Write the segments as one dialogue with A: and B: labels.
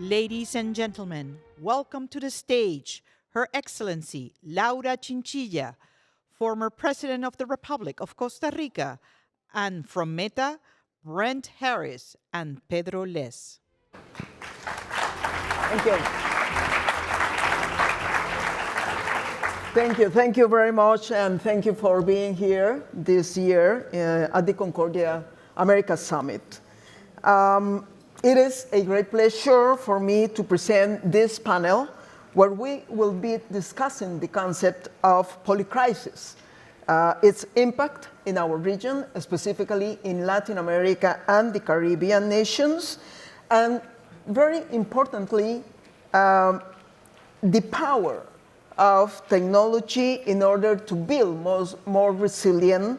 A: Ladies and gentlemen, welcome to the stage Her Excellency Laura Chinchilla, former President of the Republic of Costa Rica, and from Meta, Brent Harris and Pedro Less.
B: Thank you. Thank you very much, and thank you for being here this year at the Concordia America Summit. It is a great pleasure for me to present this panel where we will be discussing the concept of polycrisis, its impact in our region, specifically in Latin America and the Caribbean nations, and very importantly, the power of technology in order to build more resilient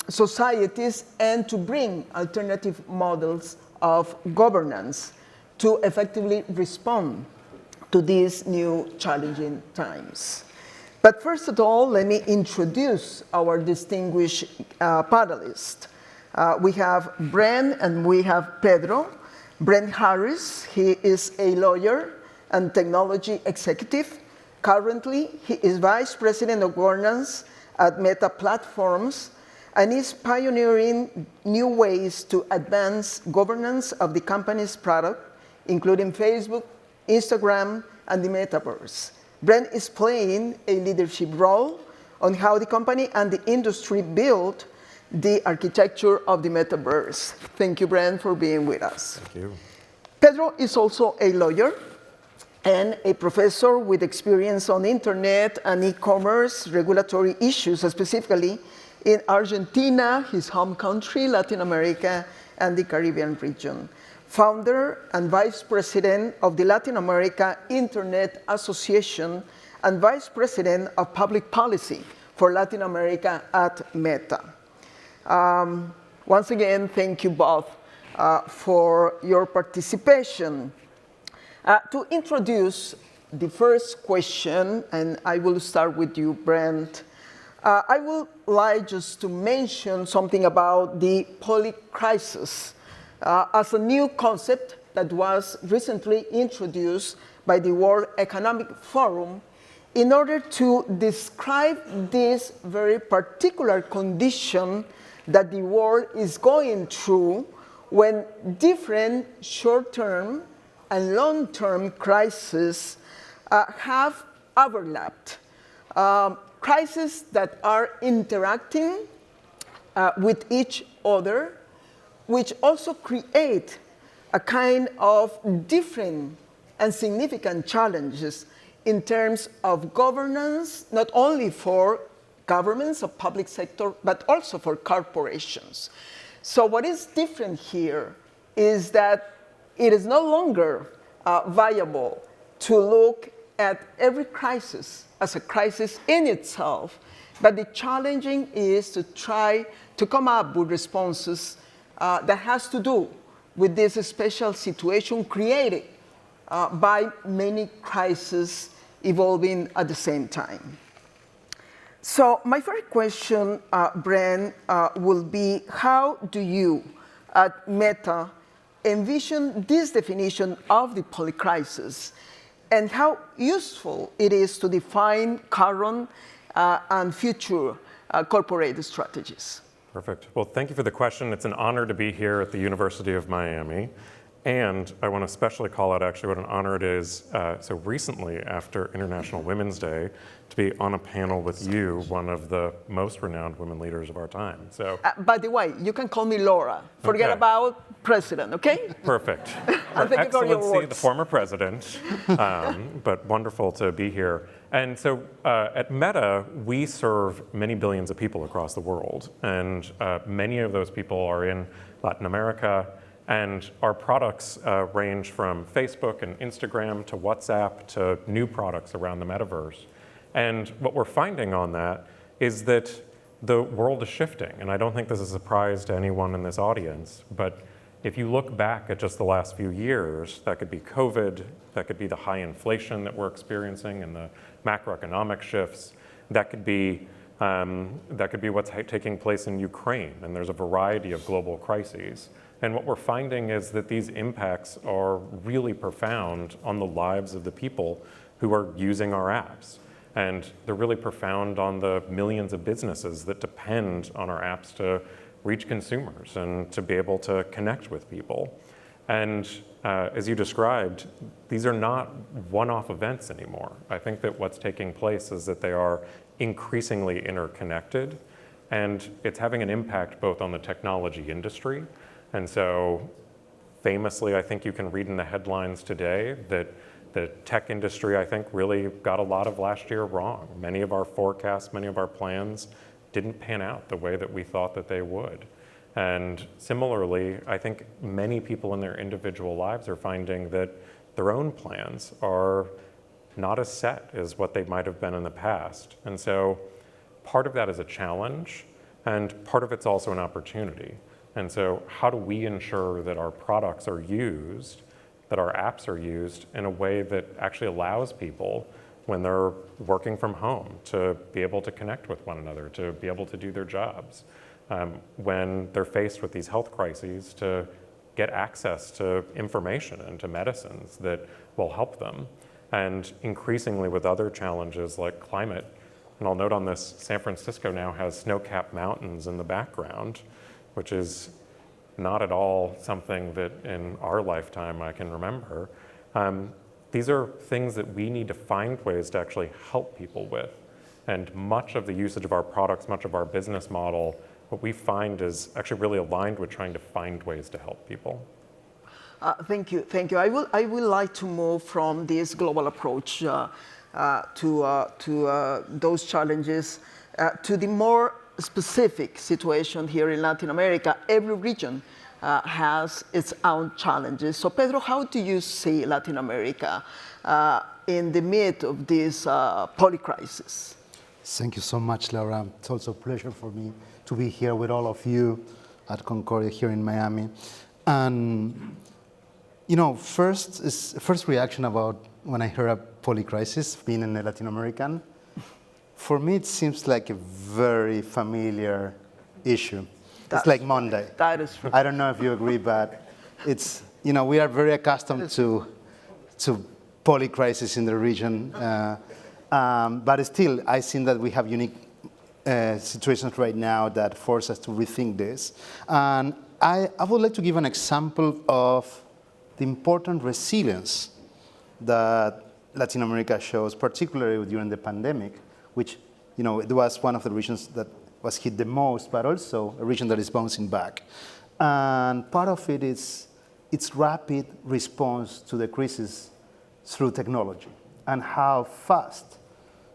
B: societies and to bring alternative models of governance to effectively respond to these new challenging times. But first of all, let me introduce our distinguished panelists. We have Brent and we have Pedro. Brent Harris, he is a lawyer and technology executive. Currently, he is Vice President of Governance at Meta Platforms and is pioneering new ways to advance governance of the company's product, including Facebook, Instagram, and the metaverse. Brent is playing a leadership role on how the company and the industry build the architecture of the metaverse. Thank you, Brent, for being with us.
C: Thank you.
B: Pedro is also a lawyer and a professor with experience on internet and e-commerce regulatory issues, specifically in Argentina, his home country, Latin America, and the Caribbean region. Founder and Vice President of the Latin America Internet Association and Vice President of Public Policy for Latin America at Meta. Once again, thank you both for your participation. To introduce the first question, and I will start with you, Brent, I would like just to mention something about the polycrisis as a new concept that was recently introduced by the World Economic Forum in order to describe this very particular condition that the world is going through when different short-term and long-term crises have overlapped. Crises that are interacting with each other, which also create a kind of different and significant challenges in terms of governance, not only for governments of public sector, but also for corporations. So what is different here is that it is no longer viable to look at every crisis as a crisis in itself, but the challenging is to try to come up with responses that has to do with this special situation created by many crises evolving at the same time. So my first question, Brent, will be, how do you at Meta envision this definition of the polycrisis and how useful it is to define current and future corporate strategies?
C: Perfect. Well, thank you for the question. It's an honor to be here at the University of Miami. And I want to especially call out actually what an honor it is so recently after International Women's Day to be on a panel with you, one of the most renowned women leaders of our time. So,
B: by the way, you can call me Laura. Forget about president, okay?
C: Perfect.
B: And thank you for your
C: Excellency,
B: words.
C: the former president, but wonderful to be here. And so at Meta, we serve many billions of people across the world. And many of those people are in Latin America. And our products range from Facebook and Instagram to WhatsApp to new products around the metaverse. And what we're finding on that is that the world is shifting. And I don't think this is a surprise to anyone in this audience. But if you look back at just the last few years, that could be COVID, that could be the high inflation that we're experiencing and the macroeconomic shifts, that could be what's taking place in Ukraine. And there's a variety of global crises. And what we're finding is that these impacts are really profound on the lives of the people who are using our apps. And they're really profound on the millions of businesses that depend on our apps to reach consumers and to be able to connect with people. And as you described, these are not one-off events anymore. I think that what's taking place is that they are increasingly interconnected, and it's having an impact both on the technology industry. And so famously, I think you can read in the headlines today that the tech industry, I think, really got a lot of last year wrong. Many of our forecasts, many of our plans didn't pan out the way that we thought that they would. And similarly, I think many people in their individual lives are finding that their own plans are not as set as what they might have been in the past. And so part of that is a challenge, and part of it's also an opportunity. And so how do we ensure that our products are used, that our apps are used in a way that actually allows people, when they're working from home, to be able to connect with one another, to be able to do their jobs, when they're faced with these health crises, to get access to information and to medicines that will help them. And increasingly with other challenges like climate, and I'll note on this, San Francisco now has snow-capped mountains in the background, which is not at all something that in our lifetime I can remember. These are things that we need to find ways to actually help people with. And much of the usage of our products, much of our business model, what we find is actually really aligned with trying to find ways to help people.
B: Thank you. I would like to move from this global approach to those challenges to the more specific situation here in Latin America. Every region has its own challenges. So Pedro, how do you see Latin America in the midst of this polycrisis?
D: Thank you so much, Laura. It's also a pleasure for me to be here with all of you at Concordia here in Miami. And first reaction about when I heard of polycrisis, being a Latin American, for me it seems like a very familiar issue. It's like Monday.
B: That is true.
D: I don't know if you agree, but it's, we are very accustomed to polycrisis in the region. But still, I think that we have unique situations right now that force us to rethink this. And I would like to give an example of the important resilience that Latin America shows, particularly during the pandemic, which it was one of the regions that was hit the most, but also a region that is bouncing back. And part of it is its rapid response to the crisis through technology, and how fast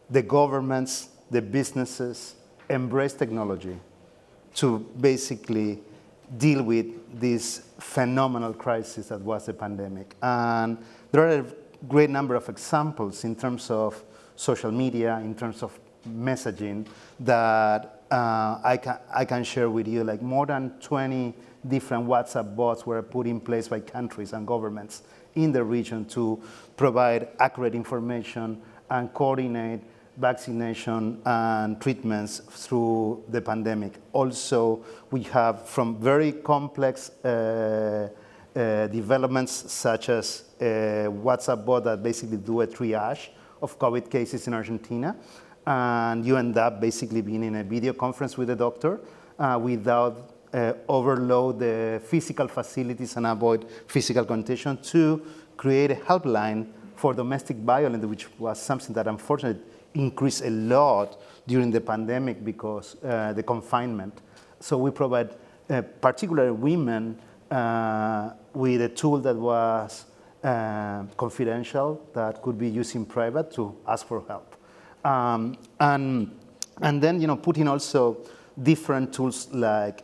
D: the governments, the businesses embrace technology to basically deal with this phenomenal crisis that was the pandemic. And there are a great number of examples in terms of social media, in terms of messaging, that I can share with you. Like more than 20 different WhatsApp bots were put in place by countries and governments in the region to provide accurate information and coordinate vaccination and treatments through the pandemic. Also, we have from very complex developments such as a WhatsApp bot that basically do a triage of COVID cases in Argentina. And you end up basically being in a video conference with a doctor without overload the physical facilities and avoid physical contagion, to create a helpline for domestic violence, which was something that unfortunately increased a lot during the pandemic because the confinement. So we provide particularly women with a tool that was confidential, that could be used in private to ask for help. And then putting also different tools like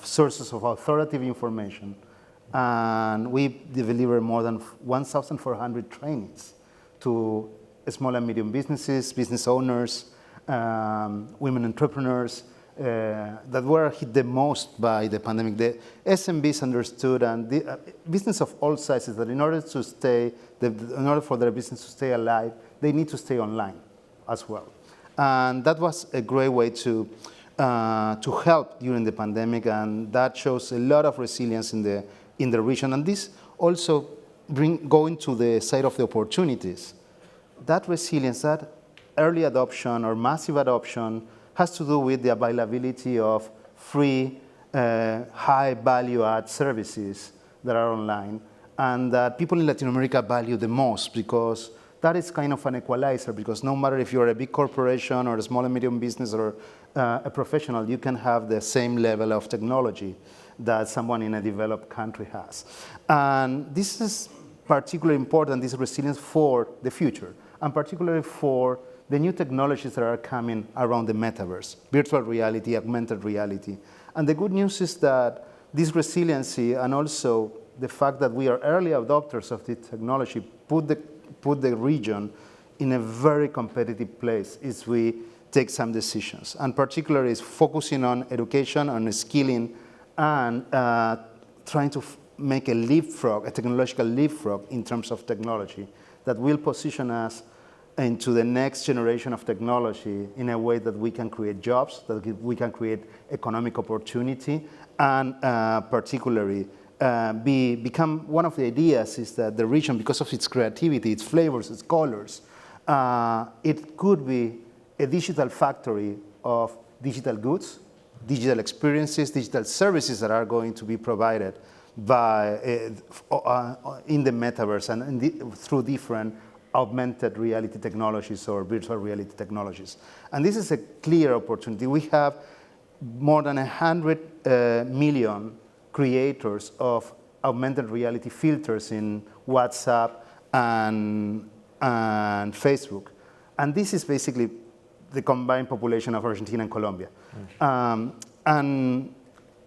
D: sources of authoritative information. And we deliver more than 1,400 trainings to small and medium businesses, business owners, women entrepreneurs that were hit the most by the pandemic. The SMBs understood, and the business of all sizes, that in order for their business to stay alive, they need to stay online as well. And that was a great way to to help during the pandemic, and that shows a lot of resilience in the region. And this also going to the side of the opportunities. That resilience, that early adoption or massive adoption has to do with the availability of free, high value add services that are online, and that people in Latin America value the most, because that is kind of an equalizer, because no matter if you're a big corporation or a small and medium business or a professional, you can have the same level of technology that someone in a developed country has. And this is particularly important, this resilience for the future, and particularly for the new technologies that are coming around the metaverse, virtual reality, augmented reality. And the good news is that this resiliency, and also the fact that we are early adopters of this technology, put the region in a very competitive place as we take some decisions. And particularly is focusing on education, on skilling, and trying to make a leapfrog, a technological leapfrog in terms of technology that will position us into the next generation of technology in a way that we can create jobs, that we can create economic opportunity, and particularly become one of the ideas is that the region, because of its creativity, its flavors, its colors, it could be a digital factory of digital goods, digital experiences, digital services that are going to be provided by in the metaverse and through different augmented reality technologies or virtual reality technologies. And this is a clear opportunity. We have more than 100 million creators of augmented reality filters in WhatsApp and Facebook. And this is basically the combined population of Argentina and Colombia. And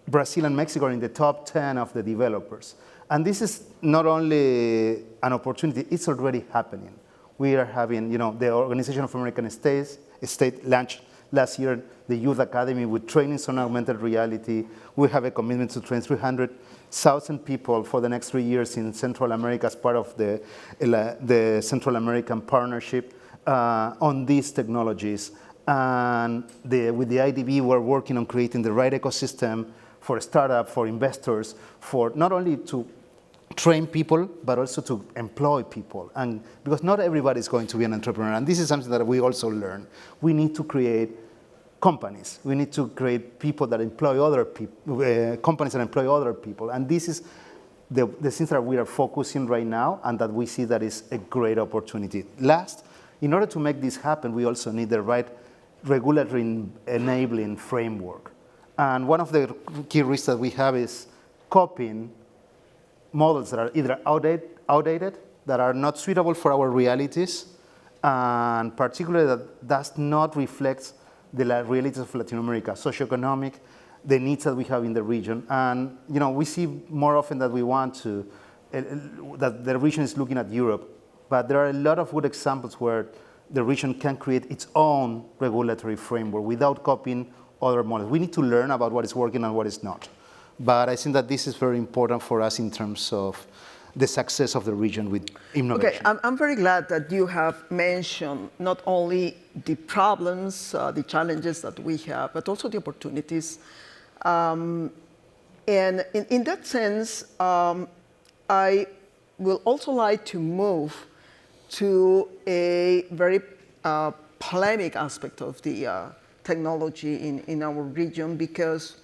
D: Brazil and Mexico are in the top 10 of the developers. And this is not only an opportunity, it's already happening. We are having, the Organization of American States launched last year the Youth Academy with trainings on augmented reality. We have a commitment to train 300,000 people for the next 3 years in Central America as part of the Central American Partnership on these technologies. And with the IDB, we're working on creating the right ecosystem for startups, for investors, for not only to train people, but also to employ people. And because not everybody is going to be an entrepreneur, and this is something that we also learn. We need to create companies. We need to create people that employ other people, companies that employ other people. And this is the things that we are focusing right now, and that we see that is a great opportunity. Last, in order to make this happen, we also need the right regulatory enabling framework. And one of the key risks that we have is copying models that are either outdated, that are not suitable for our realities, and particularly that does not reflect the realities of Latin America, socioeconomic, the needs that we have in the region. And we see more often that we want to, that the region is looking at Europe, but there are a lot of good examples where the region can create its own regulatory framework without copying other models. We need to learn about what is working and what is not. But I think that this is very important for us in terms of the success of the region with innovation.
B: Okay, I'm very glad that you have mentioned not only the problems, the challenges that we have, but also the opportunities. And in that sense, I will also like to move to a very polemic aspect of the technology in our region, because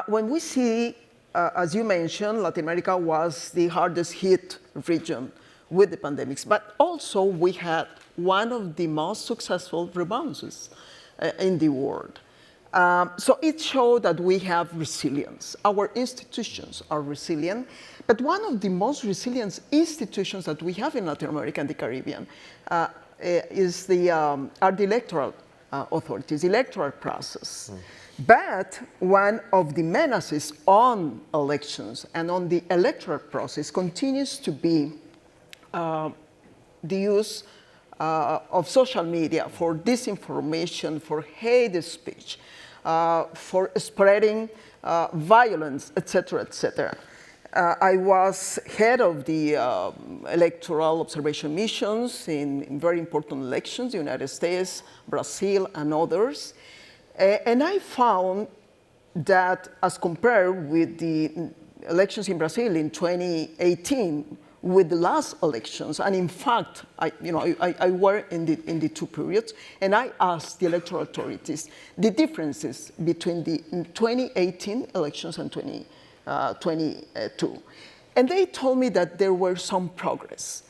B: when we see, as you mentioned, Latin America was the hardest hit region with the pandemics, but also we had one of the most successful rebounds in the world. So it showed that we have resilience. Our institutions are resilient, but one of the most resilient institutions that we have in Latin America and the Caribbean are the electoral authorities, electoral process. But one of the menaces on elections and on the electoral process continues to be the use of social media for disinformation, for hate speech, for spreading violence, etc., etc. I was head of the electoral observation missions in very important elections, the United States, Brazil, and others. And I found that as compared with the elections in Brazil in 2018, with the last elections, and in fact, I were in the two periods, and I asked the electoral authorities the differences between the 2018 elections and 2022. And they told me that there were some progress,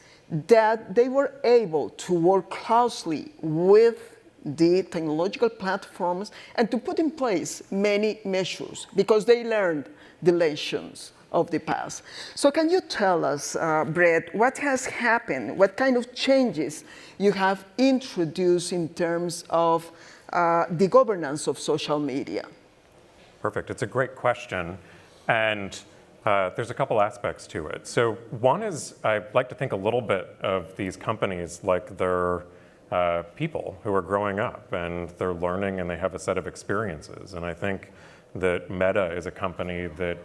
B: that they were able to work closely with the technological platforms and to put in place many measures because they learned the lessons of the past. So can you tell us, Brett, what has happened? What kind of changes you have introduced in terms of the governance of social media?
C: Perfect. It's a great question. And there's a couple aspects to it. So one is I like to think a little bit of these companies like they're people who are growing up and they're learning and they have a set of experiences. And I think that Meta is a company that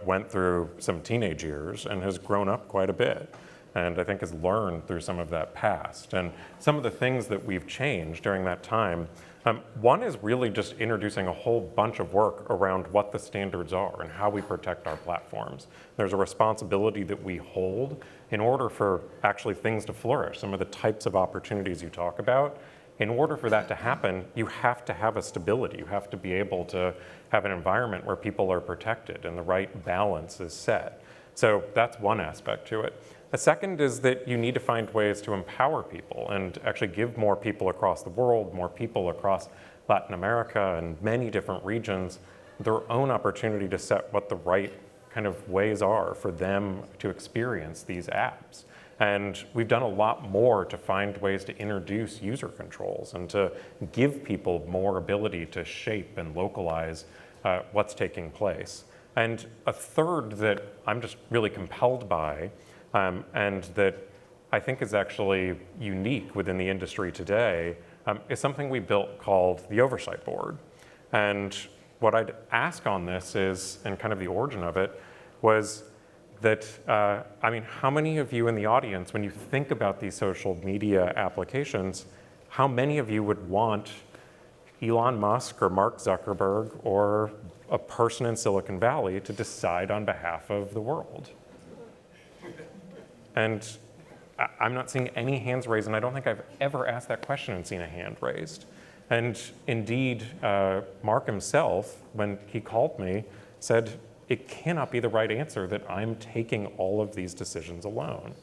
C: went through some teenage years and has grown up quite a bit. And I think has learned through some of that past. And some of the things that we've changed during that time, one is really just introducing a whole bunch of work around what the standards are and how we protect our platforms. There's a responsibility that we hold in order for actually things to flourish, some of the types of opportunities you talk about. In order for that to happen, you have to have a stability. You have to be able to have an environment where people are protected and the right balance is set. So that's one aspect to it. The second is that you need to find ways to empower people and actually give more people across the world, more people across Latin America and many different regions, their own opportunity to set what the right kind of ways are for them to experience these apps. And we've done a lot more to find ways to introduce user controls and to give people more ability to shape and localize what's taking place. And a third that I'm just really compelled by and that I think is actually unique within the industry today is something we built called the Oversight Board. And what I'd ask on this is, and kind of the origin of it, was that, how many of you in the audience, when you think about these social media applications, how many of you would want Elon Musk or Mark Zuckerberg or a person in Silicon Valley to decide on behalf of the world? And I'm not seeing any hands raised, and I don't think I've ever asked that question and seen a hand raised. And indeed, Mark himself, when he called me, said, it cannot be the right answer that I'm taking all of these decisions alone.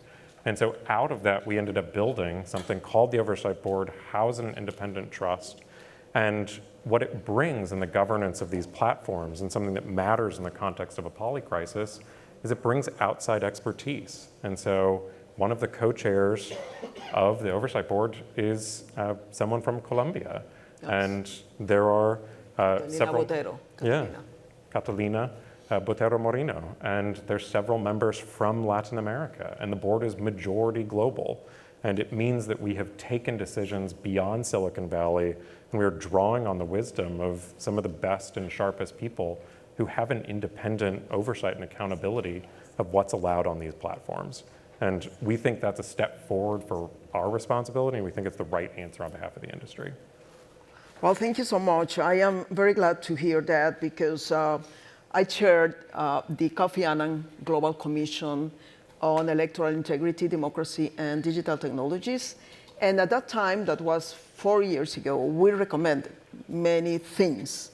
C: And so out of that, we ended up building something called the Oversight Board, housed in an independent trust. And what it brings in the governance of these platforms, and something that matters in the context of a polycrisis, is it brings outside expertise. And so one of the co-chairs of the Oversight Board is someone from Colombia. Yes. And there are several...
B: Botero.
C: Catalina Botero Moreno. And there's several members from Latin America. And the board is majority global. And it means that we have taken decisions beyond Silicon Valley, and we're drawing on the wisdom of some of the best and sharpest people who have an independent oversight and accountability of what's allowed on these platforms. And we think that's a step forward for our responsibility, and we think it's the right answer on behalf of the industry.
B: Well, thank you so much. I am very glad to hear that because I chaired the Kofi Annan Global Commission on Electoral Integrity, Democracy, and Digital Technologies. And at that time, that was 4 years ago, we recommended many things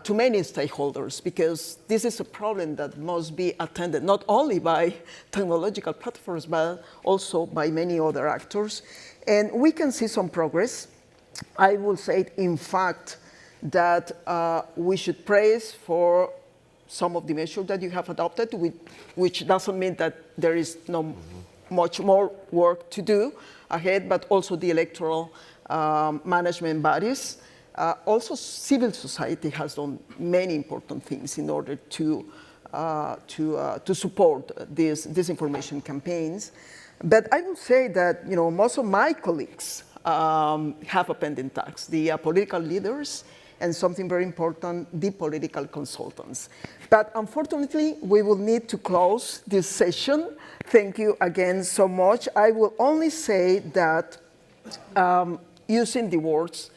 B: to many stakeholders because this is a problem that must be attended not only by technological platforms, but also by many other actors. And we can see some progress. I will say, in fact, that we should praise for some of the measures that you have adopted, which doesn't mean that there is no much more work to do ahead, but also the electoral management bodies. Also, civil society has done many important things in order to support these disinformation campaigns. But I would say that most of my colleagues have a pending task, the political leaders, and something very important, the political consultants. But unfortunately, we will need to close this session. Thank you again so much. I will only say that using the words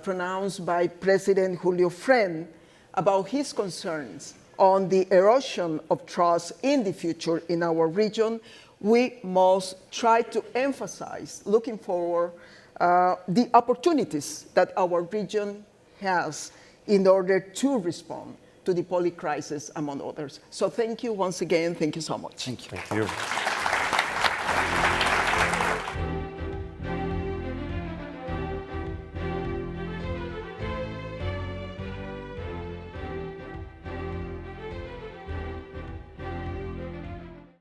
B: pronounced by President Julio Fren about his concerns on the erosion of trust in the future in our region, we must try to emphasize, looking forward, the opportunities that our region has in order to respond to the Polycrisis, among others. So thank you once again. Thank you so much.
D: Thank you.
C: Thank you.